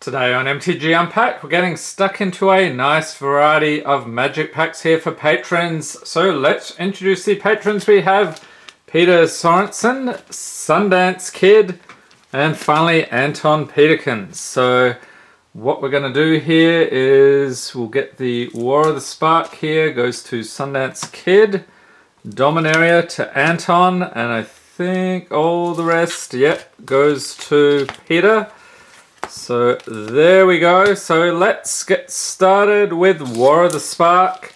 Today on MTG Unpacked, we're getting stuck into a nice variety of magic packs here for patrons. So let's introduce the patrons. We have Peter Sorensen, Sundance Kid, and finally Anton Peterkins. So what we're going to do here is we'll get the War of the Spark here, goes to Sundance Kid, Dominaria to Anton, and I think all the rest, goes to Peter. So there we go. So let's get started with War of the Spark.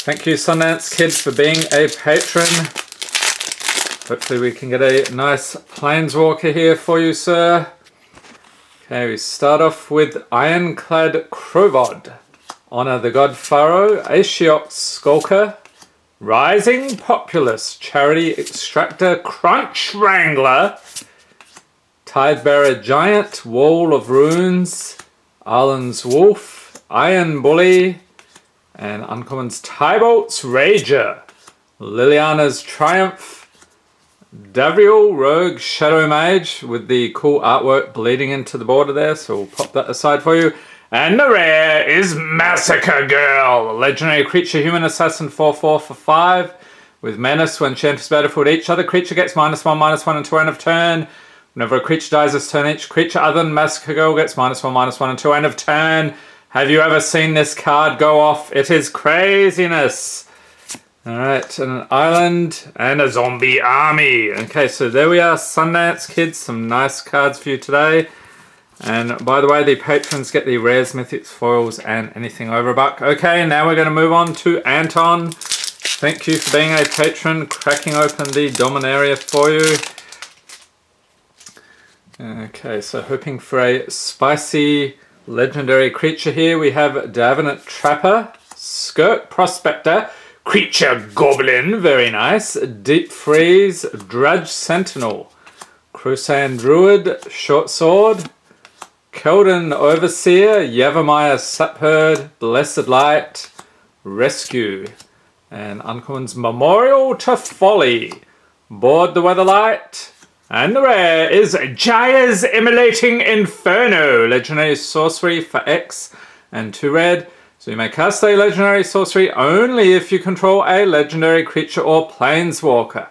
Thank you, Sundance Kid, for being a patron. Hopefully we can get a nice Planeswalker here for you, sir. Okay, we start off with Ironclad Krovod, Honor the God Pharaoh, Ashiok Skulker, Rising Populace, Charity Extractor, Crunch Wrangler, Tidebearer Giant, Wall of Runes, Arlen's Wolf, Iron Bully, and Uncommon's Tybolt's Rager, Liliana's Triumph, Davriel Rogue Shadow Mage with the cool artwork bleeding into the border there, so we'll pop that aside for you. And the rare is Massacre Girl, legendary creature, human assassin, 4/4 for 5 with menace. When she enters battlefield, each other creature gets -1/-1 until end of turn. Whenever a creature dies this turn, each creature other than Massacre Girl gets -1/-1 until end of turn. Have you ever seen this card go off? It is craziness. Alright, and an island and a zombie army. Okay, so there we are, Sundance Kids. Some nice cards for you today. And by the way, the patrons get the rares, mythics, foils, and anything over $1. Okay, now we're going to move on to Anton. Thank you for being a patron, cracking open the Dominaria for you. Okay, so hoping for a spicy legendary creature here. We have Davenant Trapper, Skirk Prospector, Creature Goblin, very nice, Deep Freeze, Drudge Sentinel, Crusand Druid, Short Sword, Keldon Overseer, Yavimaya Sapherd, Blessed Light, Rescue, and Uncommon's Memorial to Folly, Board the Weatherlight, and the rare is Jaya's Immolating Inferno, legendary sorcery for X and 2 red. So you may cast a legendary sorcery only if you control a legendary creature or planeswalker,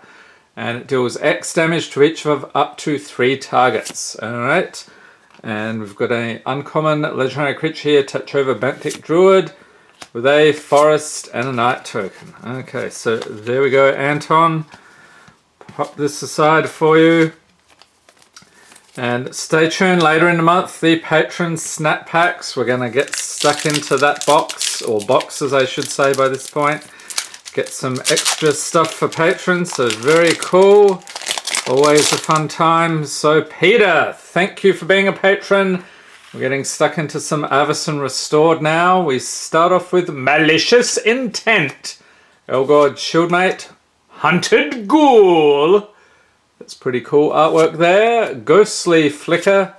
and it deals X damage to each of up to 3 targets. Alright, and we've got an uncommon legendary creature here, Touchover Benthic Druid, with a forest and a night token. Okay, so there we go, Anton. Pop this aside for you. And stay tuned later in the month, the patron snap packs. We're going to get stuck into that box, or boxes I should say by this point. Get some extra stuff for patrons, so very cool. Always a fun time. So Peter, thank you for being a patron. We're getting stuck into some Avacyn Restored now. We start off with Malicious Intent, Elgord Shieldmate, Hunted Ghoul. That's pretty cool artwork there. Ghostly Flicker,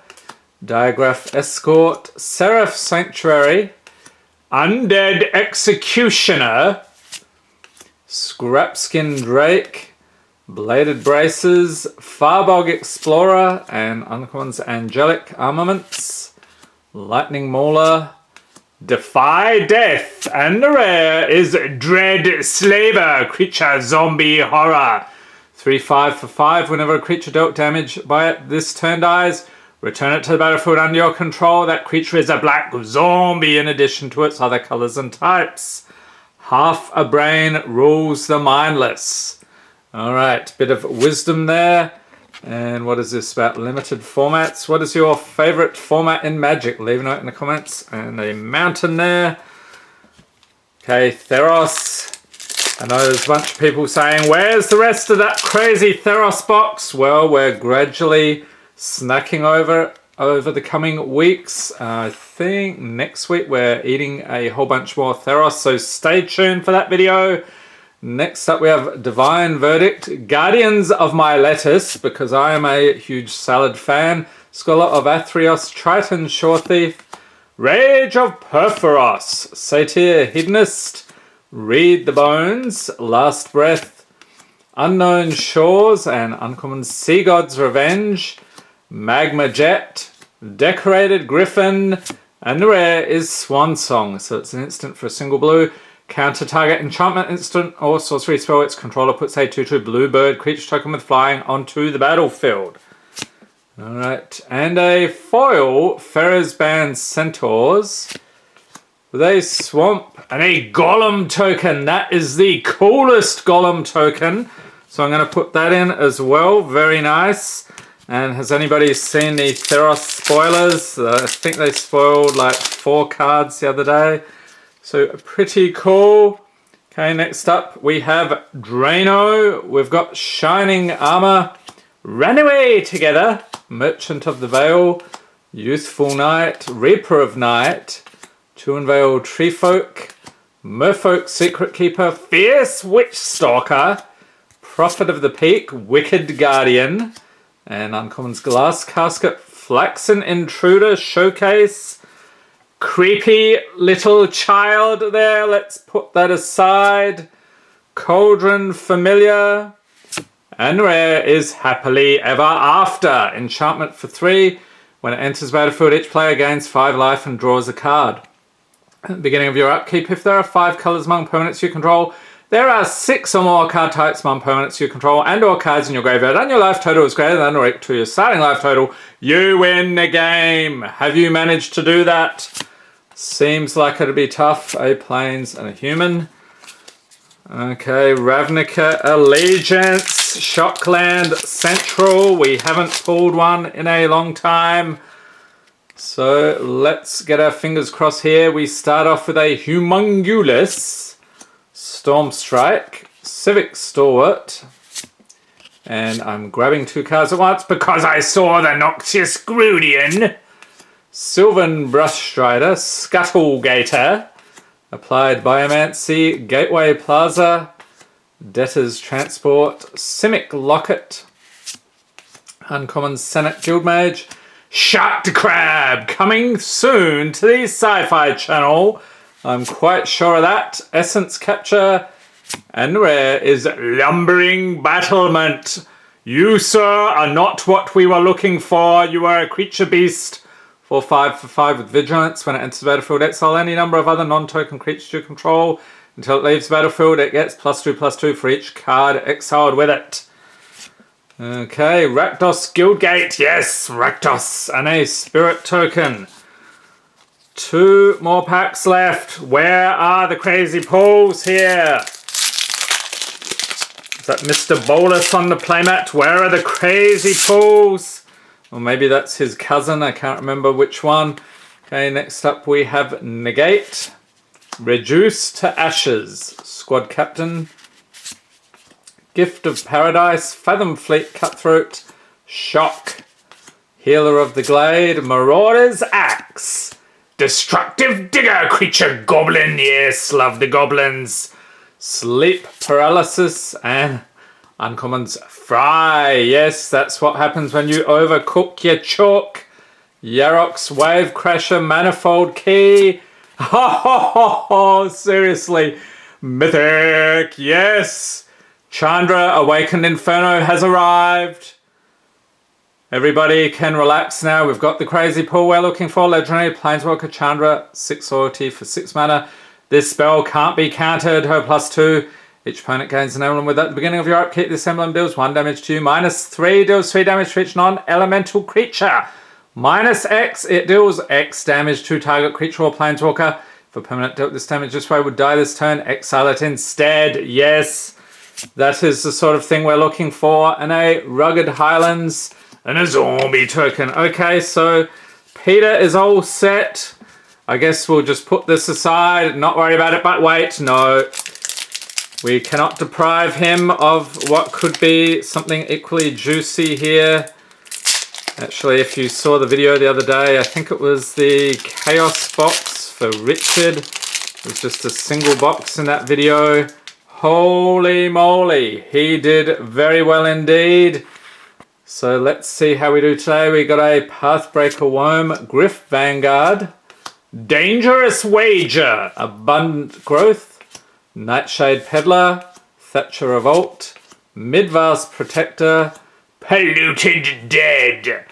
Diagraph Escort, Seraph Sanctuary, Undead Executioner, Scrapskin Drake, Bladed Braces, Farbog Explorer, and Uncommon's Angelic Armaments, Lightning Mauler, Defy Death, and the rare is Dread Slaver, creature zombie horror. 3/5 for 5. Whenever a creature dealt damage by it this turn dies, return it to the battlefield under your control. That creature is a black zombie in addition to its other colors and types. Half a brain rules the mindless. Alright, bit of wisdom there. And what is this about limited formats? What is your favorite format in Magic? Leave a note in the comments. And a mountain there. Okay, Theros. I know there's a bunch of people saying, where's the rest of that crazy Theros box? Well, we're gradually snacking over the coming weeks. I think next week we're eating a whole bunch more Theros, so stay tuned for that video. Next up we have Divine Verdict, Guardians of my Lettuce, because I am a huge salad fan, Scholar of Athreos, Triton Shore Thief, Rage of Perforos, Satyr Hedonist, Read the Bones, Last Breath, Unknown Shores, and Uncommon Sea God's Revenge, Magma Jet, Decorated Griffin, and the rare is Swan Song. So it's an instant for a single blue. Counter target enchantment instant or sorcery spell. Its controller puts a 2/2 blue bird creature token with flying onto the battlefield. Alright, and a foil Ferrous Band Centaurs with a swamp and a golem token. That is the coolest golem token. So I'm going to put that in as well. Very nice. And has anybody seen the Theros spoilers? I think they spoiled like 4 cards the other day. So pretty cool. Okay, next up we have Drano. We've got Shining Armor, Ran Away Together, Merchant of the Veil, Youthful Knight, Reaper of Night, Two Unveiled Treefolk, Merfolk Secret Keeper, Fierce Witch Stalker, Prophet of the Peak, Wicked Guardian, and Uncommon's Glass Casket, Flaxen Intruder Showcase, Creepy Little Child there, let's put that aside, Cauldron Familiar, and rare is Happily Ever After. Enchantment for 3. When it enters battlefield, each player gains 5 life and draws a card. At the beginning of your upkeep, if there are 5 colours among permanents you control, there are 6 or more card types among permanents you control and or cards in your graveyard, and your life total is greater than or equal to your starting life total, you win the game. Have you managed to do that? Seems like it'll be tough. A Plains and a Human. Okay, Ravnica Allegiance, Shockland Central. We haven't pulled one in a long time. So let's get our fingers crossed here. We start off with a Humongulous, Stormstrike, Civic Stalwart. And I'm grabbing 2 cards at once because I saw the Noxious Grudian. Sylvan Brushstrider, Scuttlegator, Applied Biomancy, Gateway Plaza, Debtor's Transport, Simic Locket, Uncommon Senate Guildmage, Shark Crab, coming soon to the Sci-Fi Channel. I'm quite sure of that. Essence Capture, and rare is Lumbering Battlement. You, sir, are not what we were looking for. You are a creature beast. For 5 with Vigilance. When it enters the battlefield, exile any number of other non-token creatures you control. Until it leaves the battlefield, it gets +2/+2 for each card exiled with it. Okay, Rakdos Guildgate. Yes, Rakdos. And a Spirit Token. 2 more packs left. Where are the crazy pulls here? Is that Mr. Bolus on the playmat? Where are the crazy pulls? Or maybe that's his cousin, I can't remember which one. Okay, next up we have Negate, Reduce to Ashes, Squad Captain, Gift of Paradise, Fathom Fleet Cutthroat, Shock, Healer of the Glade, Marauder's Axe, Destructive Digger Creature Goblin, yes, love the goblins, Sleep Paralysis, and Uncommon's Fry. Yes, that's what happens when you overcook your chalk. Yarok's Wave Crasher, Manifold Key. Oh, seriously. Mythic, yes. Chandra, Awakened Inferno has arrived. Everybody can relax now. We've got the crazy pull we're looking for. Legendary Planeswalker Chandra, 6 loyalty for 6 mana. This spell can't be countered. Her +2. Each opponent gains an emblem with at the beginning of your upkeep. This emblem deals 1 damage to you. -3 deals 3 damage to each non-elemental creature. -X, it deals X damage to target creature or planeswalker. If a permanent dealt this damage this way would die this turn, exile it instead. Yes, that is the sort of thing we're looking for. And a Rugged Highlands and a zombie token. Okay, so Peter is all set. I guess we'll just put this aside, not worry about it, but wait, no. We cannot deprive him of what could be something equally juicy here. Actually, if you saw the video the other day, I think it was the Chaos box for Richard. It was just a single box in that video. Holy moly, he did very well indeed. So let's see how we do today. We got a Pathbreaker Worm, Griff Vanguard, Dangerous Wager, Abundant Growth, Nightshade Peddler, Thatcher Revolt, Midvast Protector, Polluted Dead.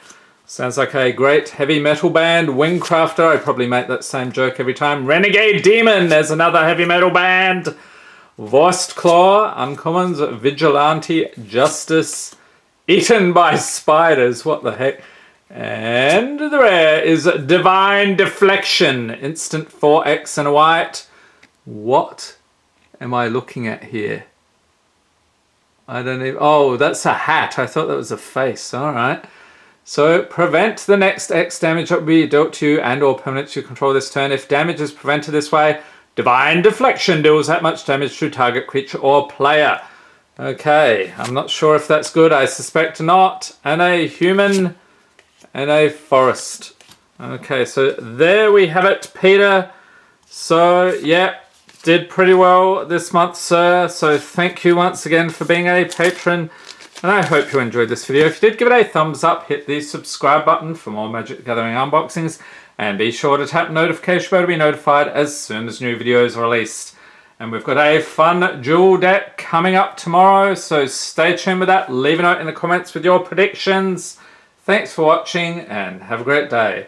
Sounds like a great heavy metal band. Wingcrafter, I probably make that same joke every time. Renegade Demon, there's another heavy metal band. Voiced Claw, uncommons. Vigilante Justice, Eaten by Spiders, what the heck. And the rare is Divine Deflection, instant 4x and a white. What am I looking at here? I don't even, oh, that's a hat. I thought that was a face, all right. So, prevent the next X damage that will be dealt to you and or permanents you control this turn. If damage is prevented this way, Divine Deflection deals that much damage to target creature or player. Okay, I'm not sure if that's good. I suspect not. And a human and a forest. Okay, so there we have it, Peter. So, yeah, did pretty well this month, sir. So thank you once again for being a patron. And I hope you enjoyed this video. If you did, give it a thumbs up, hit the subscribe button for more Magic the Gathering unboxings, and be sure to tap notification bell to be notified as soon as new videos are released. And we've got a fun dual deck coming up tomorrow, so stay tuned with that. Leave a note in the comments with your predictions. Thanks for watching, and have a great day.